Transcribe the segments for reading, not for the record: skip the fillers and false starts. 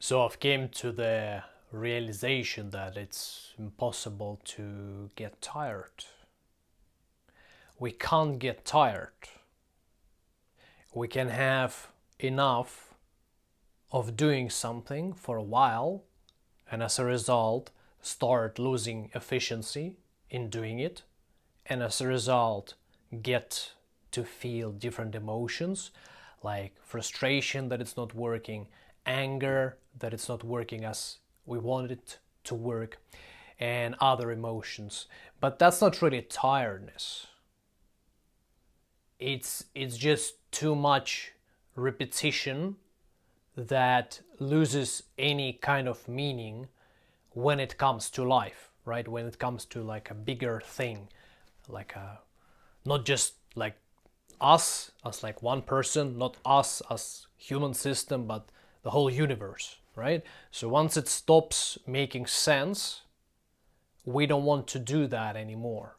So I've came to the realization that it's impossible to get tired. We can't get tired. We can have enough of doing something for a while and as a result start losing efficiency in doing it, and as a result get to feel different emotions like frustration that it's not working, anger that it's not working as we wanted it to work, and other emotions. But that's not really tiredness. It's just too much repetition that loses any kind of meaning when it comes to life, right? When it comes to like a bigger thing, like not just like us as like one person, not us as human system, but the whole universe, right? So once it stops making sense, we don't want to do that anymore.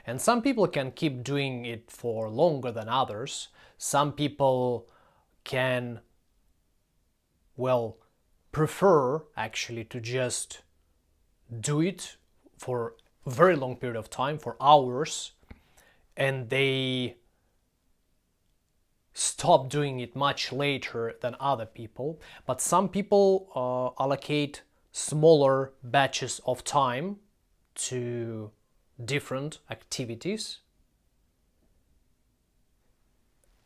And some people can keep doing it for longer than others. Some people can, well, prefer actually to just do it for a very long period of time, for hours, and they stop doing it much later than other people. But some people allocate smaller batches of time to different activities,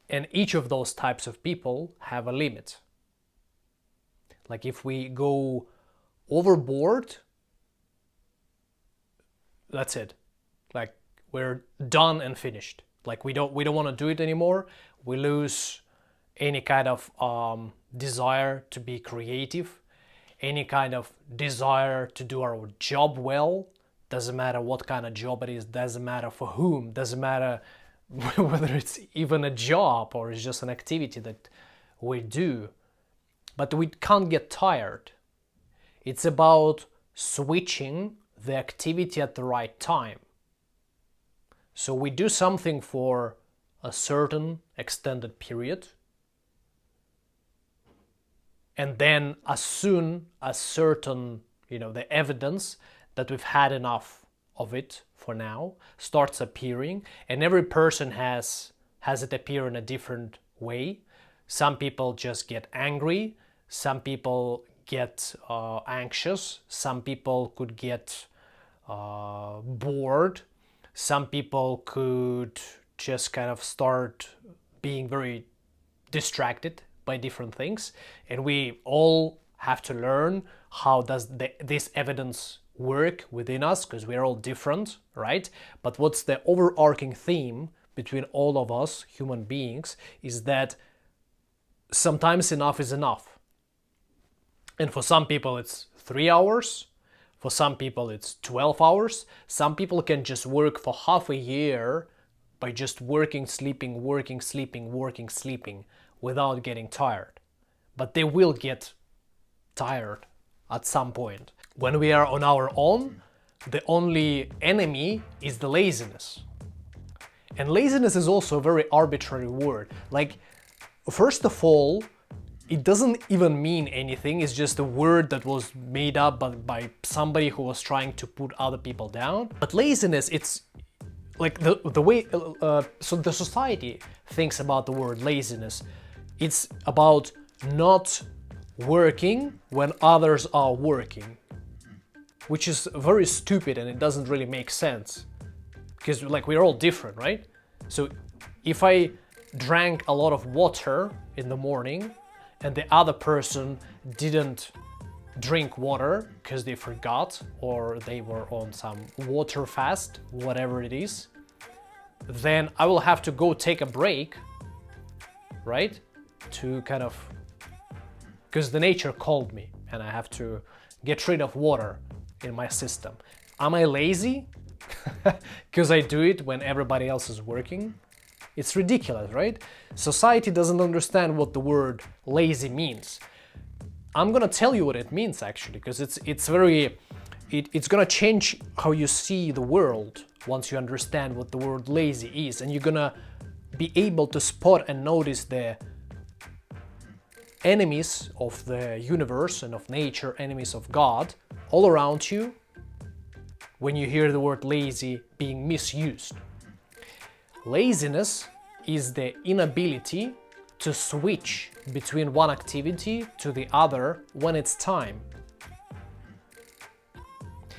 and each of those types of people have a limit. Like if we go overboard, that's it. Like we're done and finished. Like we don't want to do it anymore. We lose any kind of desire to be creative, any kind of desire to do our job well. Doesn't matter what kind of job it is, doesn't matter for whom, doesn't matter whether it's even a job or it's just an activity that we do. But we can't get tired. It's about switching the activity at the right time. So we do something for a certain extended period, and then as soon as certain, the evidence that we've had enough of it for now starts appearing, and every person has it appear in a different way. Some people just get angry, some people get anxious, some people could get bored, some people could just kind of start being very distracted by different things, and we all have to learn how does this evidence work within us, because we're all different, right? But what's the overarching theme between all of us human beings is that sometimes enough is enough. And for some people it's 3 hours, for some people it's 12 hours. Some people can just work for half a year by just working, sleeping, working, sleeping, working, sleeping without getting tired. But they will get tired at some point. When we are on our own, the only enemy is the laziness. And laziness is also a very arbitrary word. Like, first of all, it doesn't even mean anything. It's just a word that was made up by somebody who was trying to put other people down. But laziness, it's like the way, so the society thinks about the word laziness. It's about not working when others are working, which is very stupid and it doesn't really make sense, because like we're all different, right? So if I drank a lot of water in the morning and the other person didn't drink water because they forgot or they were on some water fast, whatever it is, then I will have to go take a break, right? To kind of, because the nature called me and I have to get rid of water in my system. Am I lazy? Because I do it when everybody else is working? It's ridiculous, right? Society doesn't understand what the word lazy means. I'm gonna tell you what it means actually, because it's gonna change how you see the world once you understand what the word lazy is, and you're gonna be able to spot and notice the enemies of the universe and of nature, enemies of God, all around you when you hear the word lazy being misused. Laziness is the inability to switch between one activity to the other when it's time.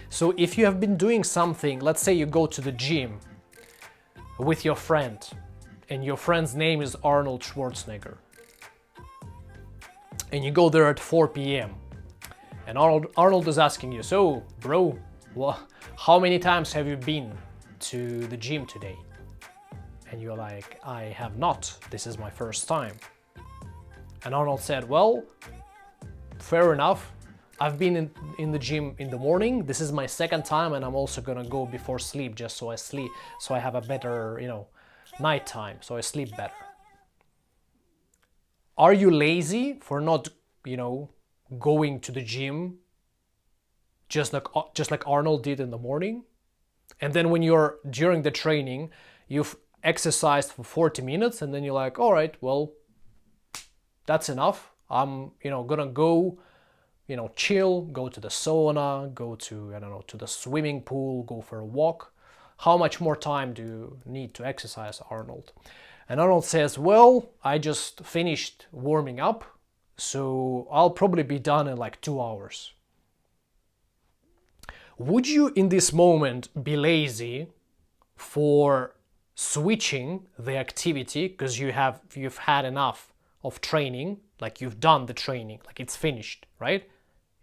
So if you have been doing something, let's say you go to the gym with your friend, and your friend's name is Arnold Schwarzenegger, and you go there at 4 p.m. and Arnold is asking you, so bro, how many times have you been to the gym today? And you're like, I have not, this is my first time. And Arnold said, well, fair enough, I've been in the gym in the morning, this is my second time, and I'm also gonna go before sleep just so I have a better, night time, so I sleep better. Are you lazy for not, going to the gym just like Arnold did in the morning? And then when you're during the training, you've exercised for 40 minutes and then you're like, all right, well, that's enough. I'm, gonna go, chill, go to the sauna, go to, to the swimming pool, go for a walk. How much more time do you need to exercise, Arnold? And Arnold says, well, I just finished warming up, so I'll probably be done in like 2 hours. Would you in this moment be lazy for switching the activity because you've had enough of training, like you've done the training, like it's finished, right?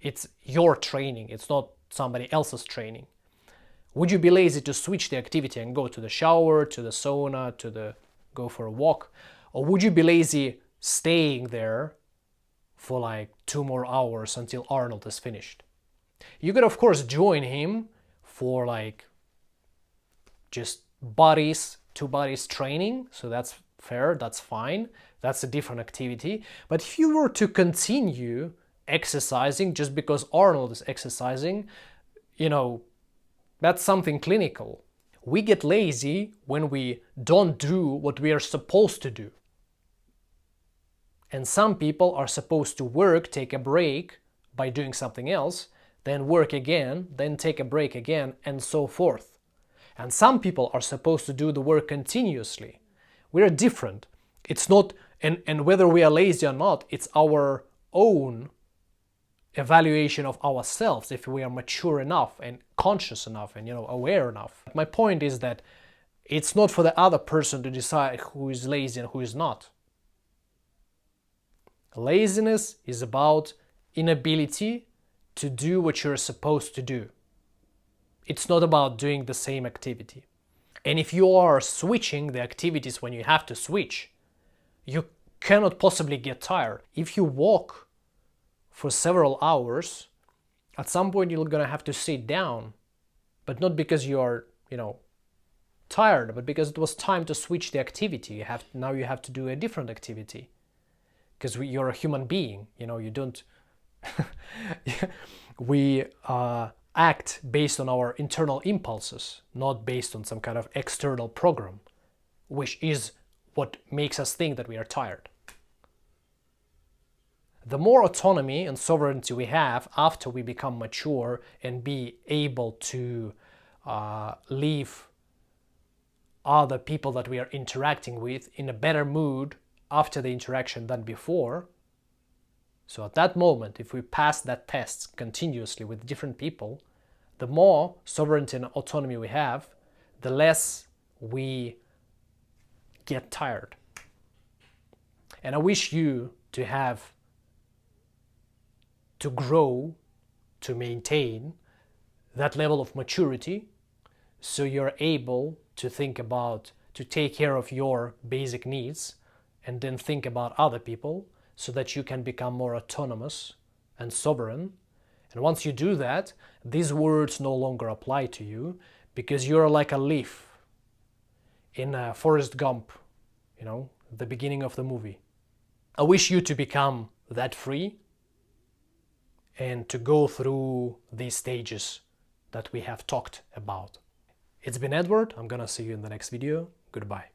It's your training, it's not somebody else's training. Would you be lazy to switch the activity and go to the shower, to the sauna, go for a walk? Or would you be lazy staying there for like 2 more hours until Arnold is finished? You could of course join him for like just two bodies training, so that's fair, that's fine, that's a different activity. But if you were to continue exercising just because Arnold is exercising, that's something clinical. We get lazy when we don't do what we are supposed to do. And some people are supposed to work, take a break by doing something else, then work again, then take a break again, and so forth. And some people are supposed to do the work continuously. We're different. It's not, and whether we are lazy or not, it's our own evaluation of ourselves, if we are mature enough and conscious enough and aware enough. My point is that it's not for the other person to decide who is lazy and who is not. Laziness is about inability to do what you're supposed to do. It's not about doing the same activity. And if you are switching the activities when you have to switch, you cannot possibly get tired. If you walk for several hours, at some point you're gonna have to sit down, but not because you are, tired, but because it was time to switch the activity. Now you have to do a different activity, because you're a human being. You don't. We act based on our internal impulses, not based on some kind of external program, which is what makes us think that we are tired. The more autonomy and sovereignty we have after we become mature and be able to leave other people that we are interacting with in a better mood after the interaction than before. So at that moment, if we pass that test continuously with different people, the more sovereignty and autonomy we have, the less we get tired. And I wish you to grow, to maintain that level of maturity, so you're able to to take care of your basic needs and then think about other people, so that you can become more autonomous and sovereign. And once you do that, these words no longer apply to you, because you're like a leaf in Forrest Gump, the beginning of the movie. I wish you to become that free and to go through these stages that we have talked about. It's been Edward. I'm gonna see you in the next video. Goodbye.